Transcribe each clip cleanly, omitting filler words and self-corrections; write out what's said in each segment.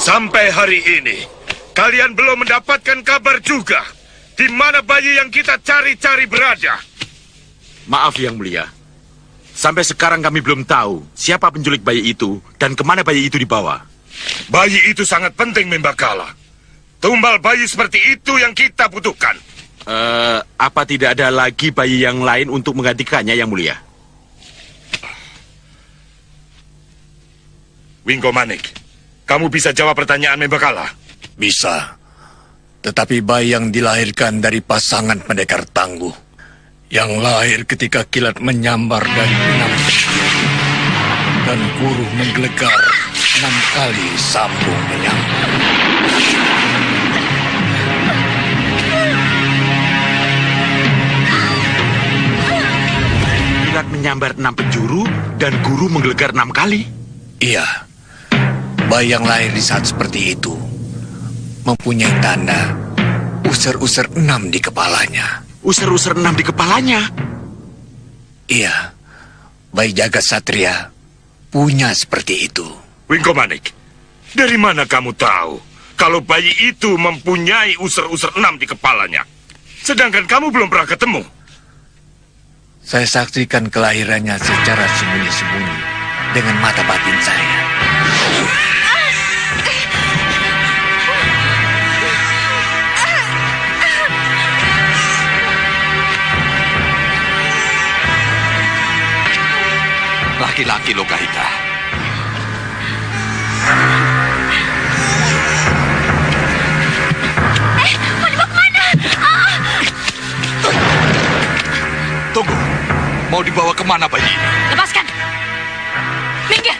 Sampai hari ini, kalian belum mendapatkan kabar juga di mana bayi yang kita cari-cari berada. Maaf Yang Mulia, sampai sekarang kami belum tahu siapa penculik bayi itu dan kemana bayi itu dibawa. Bayi itu sangat penting, Membakala. Tumbal bayi seperti itu yang kita butuhkan. Apa tidak ada lagi bayi yang lain untuk menggantikannya, Yang Mulia? Wingko Manik, kamu bisa jawab pertanyaan Membakala? Bisa. Tetapi bayi yang dilahirkan dari pasangan pendekar tangguh, yang lahir ketika kilat menyambar dari 6 dan guru menggelegar 6 kali sambung menyambar. Kilat menyambar 6 penjuru dan guru menggelegar 6 kali? Iya. Bayi yang lahir di saat seperti itu mempunyai tanda user-user 6 di kepalanya. User-user 6 di kepalanya? Iya. Bayi jagat satria punya seperti itu. Wingko Manik, dari mana kamu tahu kalau bayi itu mempunyai user-user 6 di kepalanya? Sedangkan kamu belum pernah ketemu. Saya saksikan kelahirannya secara sembunyi-sembunyi dengan mata batin saya. Laki-laki Lokahita. Mau dibawa kemana? Tunggu, mau dibawa kemana bayi? Lepaskan! Minggir!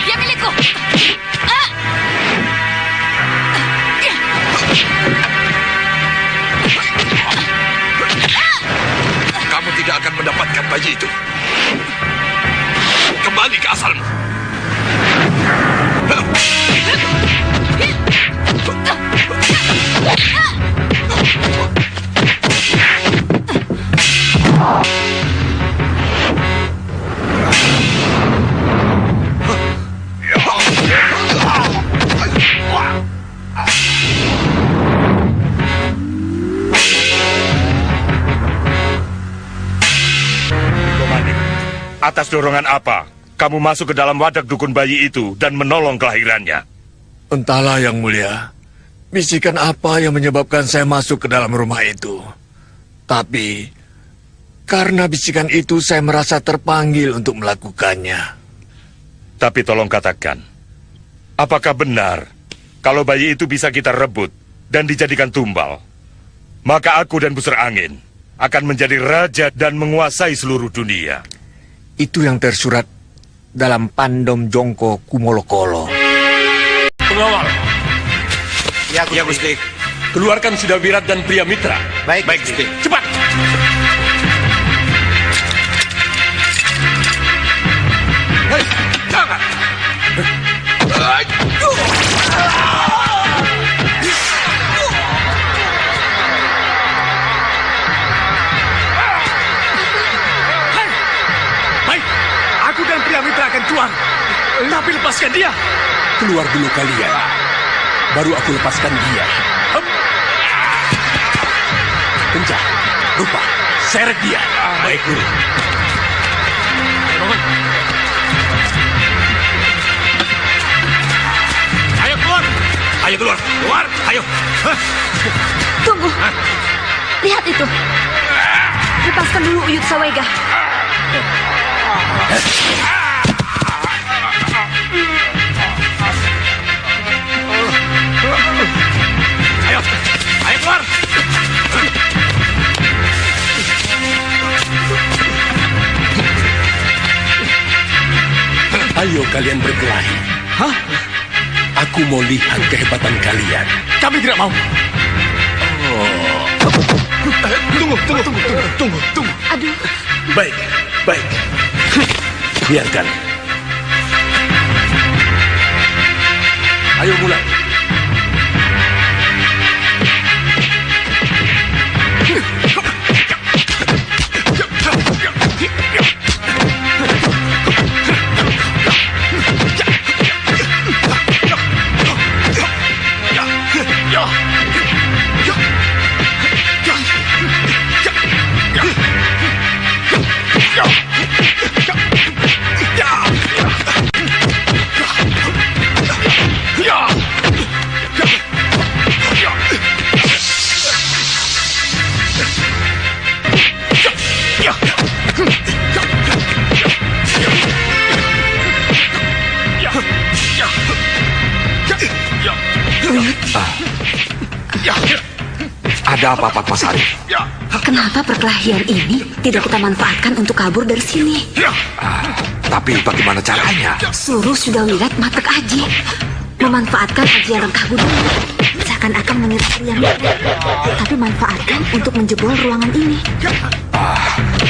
Dia milikku! Kamu tidak akan mendapatkan bayi itu. Kembali ke asalmu. Atas dorongan apa kamu masuk ke dalam wadak dukun bayi itu dan menolong kelahirannya? Entahlah Yang Mulia, bisikan apa yang menyebabkan saya masuk ke dalam rumah itu. Tapi, karena bisikan itu saya merasa terpanggil untuk melakukannya. Tapi tolong katakan, apakah benar kalau bayi itu bisa kita rebut dan dijadikan tumbal? Maka aku dan Busur Angin akan menjadi raja dan menguasai seluruh dunia. Itu yang tersurat dalam Pandom Jongko Kumolokolo. Pengawal. Ya, Gusti. Keluarkan Sidawirat dan Pria Mitra. Baik, Gusti. Cepat. Hei, jangan. Baik, aku dan Pria Mitra akan keluar. Tapi lepaskan dia. Keluar dulu kalian. Baru aku lepaskan dia. Kencang, rupa, seret dia. Baik, Guru. Ayo keluar. Ayo keluar. Keluar. Ayo. Tunggu! Lihat itu! Lepaskan dulu Uyut Sawega. Ayo. Ayo keluar. Ayo kalian berkelahi. Hah? Aku mau lihat kehebatan kalian. Kami tidak mau. Tunggu. Aduh, Baik. Biarkan. Ayo mulai. Ada apa, Patmasari? Kenapa perkelahian ini tidak kita manfaatkan untuk kabur dari sini? Tapi bagaimana caranya? Suruh Sudawirat Matek Aji memanfaatkan ajian rengkah gunung. Seakan-akan menyerang Priam Mitra. Tapi manfaatkan untuk menjebol ruangan ini.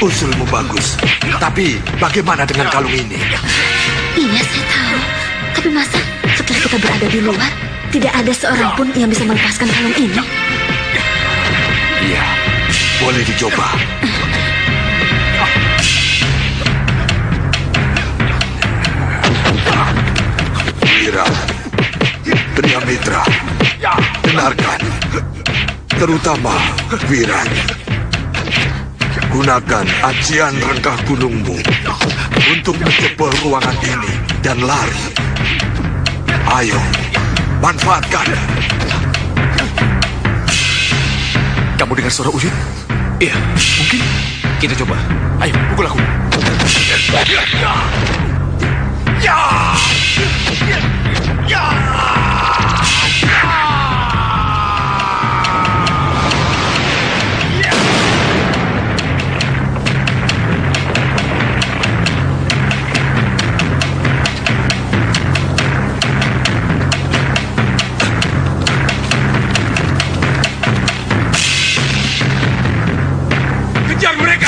Usulmu bagus. Tapi bagaimana dengan kalung ini? Iya, saya tahu. Tapi masa setelah kita berada di luar, tidak ada seorang pun yang bisa melepaskan kalung ini? Iya, boleh dicoba. Wira, Priam Mitra, dengarkan. Terutama Wira. Gunakan ajian rengkah gunungmu untuk menjebol ruangan ini dan lari. Ayo, manfaatkan. Kamu dengar suara Uyut? Iya, mungkin. Kita coba. Ayo, pukul aku. Kejar mereka!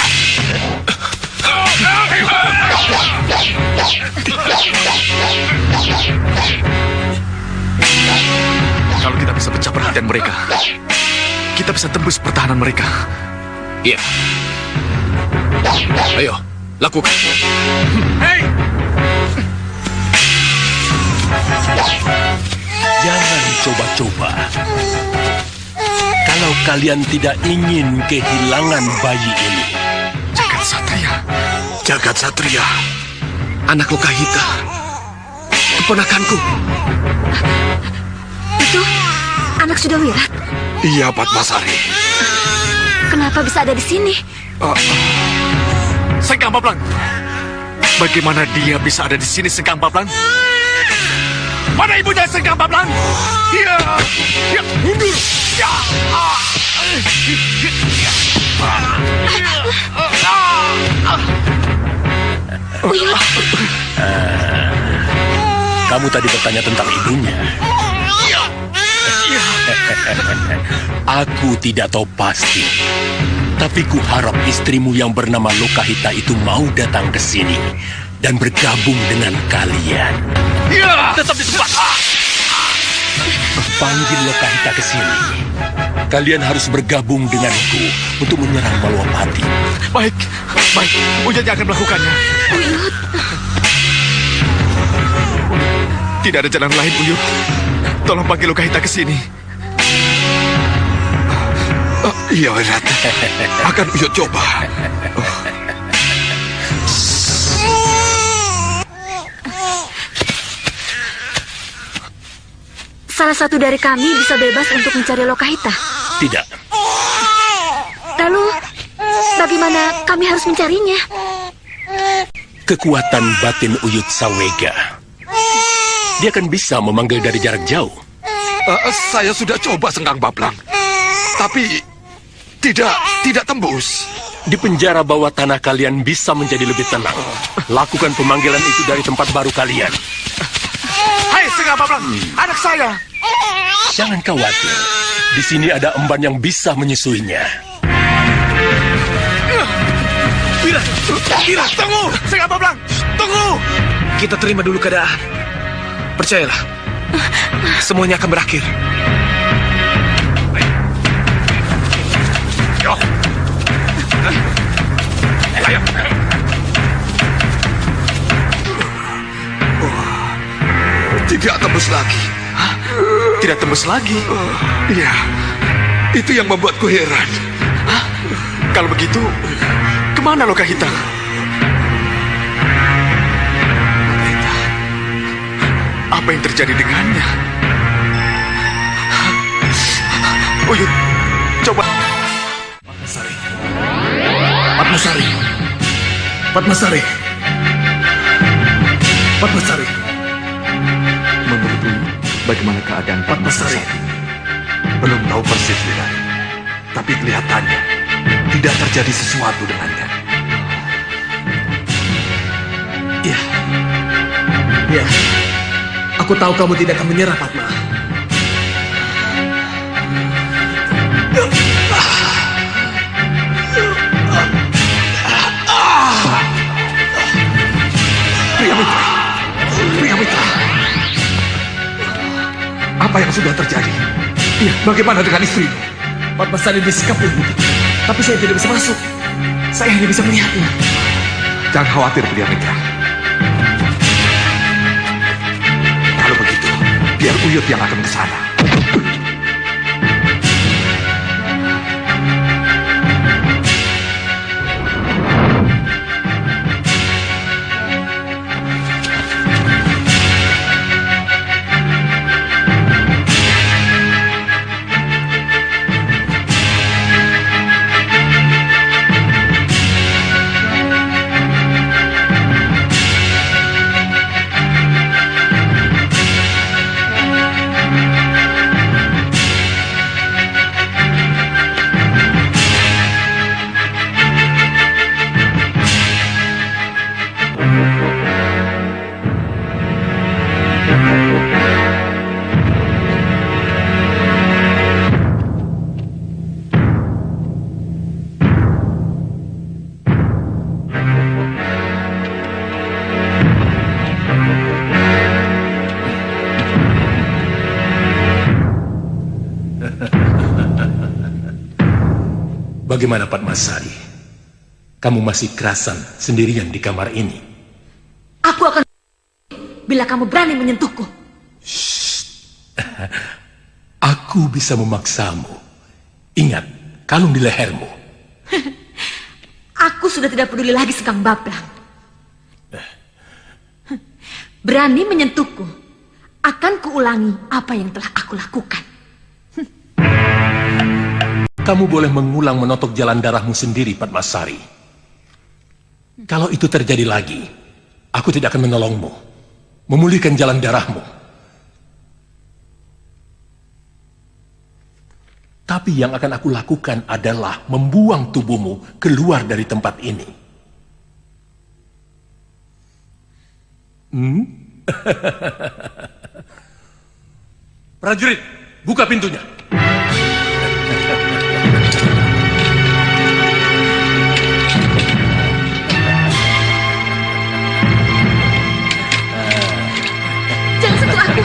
Kalau kita bisa pecah perhatian mereka, kita bisa tembus pertahanan mereka. Iya. Ayo, lakukan. Hei! Jangan coba-coba. Kalau kalian tidak ingin kehilangan bayi ini. Jagat Satria. Jagat Satria. Anak Lokahita. Keponakanku. Itu anak Sudawirat. Iya, Patmasari. Kenapa bisa ada di sini? Sengkang Bablang. Bagaimana dia bisa ada di sini, Sengkang Bablang? Mana ibunya, Sengkang Bablang? Dia mundur. Uyut, Kamu tadi bertanya tentang ibunya. Aku tidak tahu pasti. Tapi ku harap istrimu yang bernama Lokahita itu mau datang ke sini dan bergabung dengan kalian. Tetap di tempat. Panggil Lokahita ke sini. Kalian harus bergabung denganku untuk menyerang Malwapati. Baik, baik. Uyutnya akan melakukannya. Uyut, Tidak ada jalan lain, Uyut. Tolong panggil Lokahita ke sini. Iya, Wirat. Akan Uyut coba. salah satu dari kami bisa bebas untuk mencari Lokahita. Tidak. Lalu, bagaimana kami harus mencarinya? Kekuatan batin Uyut Sawega. Dia akan bisa memanggil dari jarak jauh. Saya sudah coba, Sengkang Bablang. Tapi tidak tembus. Di penjara bawah tanah kalian bisa menjadi lebih tenang. Lakukan pemanggilan itu dari tempat baru kalian. Hai, Sengkang Bablang, anak saya. Jangan khawatir. Di sini ada emban yang bisa menyusuinya. Kira, tunggu! Sengkang Bablang, tunggu! Kita terima dulu keadaan. Percayalah, semuanya akan berakhir. Ayo. Tidak tembus lagi. Tidak tembus lagi. Iya, itu yang membuatku heran. Kalau begitu, kemana Lokahita? Apa yang terjadi dengannya? Uyut, coba. Patmasari. Patmasari. Patmasari. Menurutmu, bagaimana keadaan Patmasari. Belum tahu persis, Wirat. Tapi kelihatannya tidak terjadi sesuatu dengannya. Ya. Ya. Aku tahu kamu tidak akan menyerah, Padma. Pria Mitra. Pria Mitra. Apa yang sudah terjadi? Ya, bagaimana dengan istrimu? Padma Sari disekap begitu. Tapi saya tidak bisa masuk. Saya hanya bisa melihatnya. Jangan khawatir, Pria Mitra. Kalau begitu, biar Uyut yang akan ke sana. Bagaimana Padmasari? Kamu masih kerasan sendirian di kamar ini? Aku akan bila kamu berani menyentuhku. Aku bisa memaksamu. Ingat, kalung di lehermu. Aku sudah tidak peduli lagi Sekang Bablang. Berani menyentuhku, akan kuulangi apa yang telah aku lakukan. Kamu boleh mengulang menotok jalan darahmu sendiri, Padmasari. Kalau itu terjadi lagi, aku tidak akan menolongmu. Memulihkan jalan darahmu. Tapi yang akan aku lakukan adalah membuang tubuhmu keluar dari tempat ini. Prajurit, buka pintunya. Jangan sentuh aku.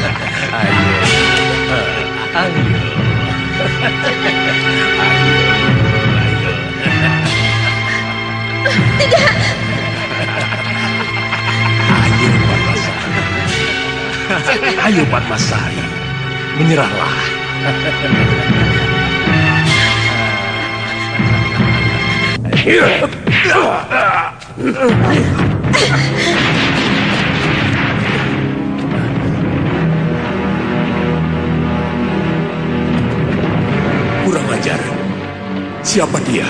Ayo. Tidak. Ayo Padmasari, menyerahlah. Kurang ajar. Siapa dia?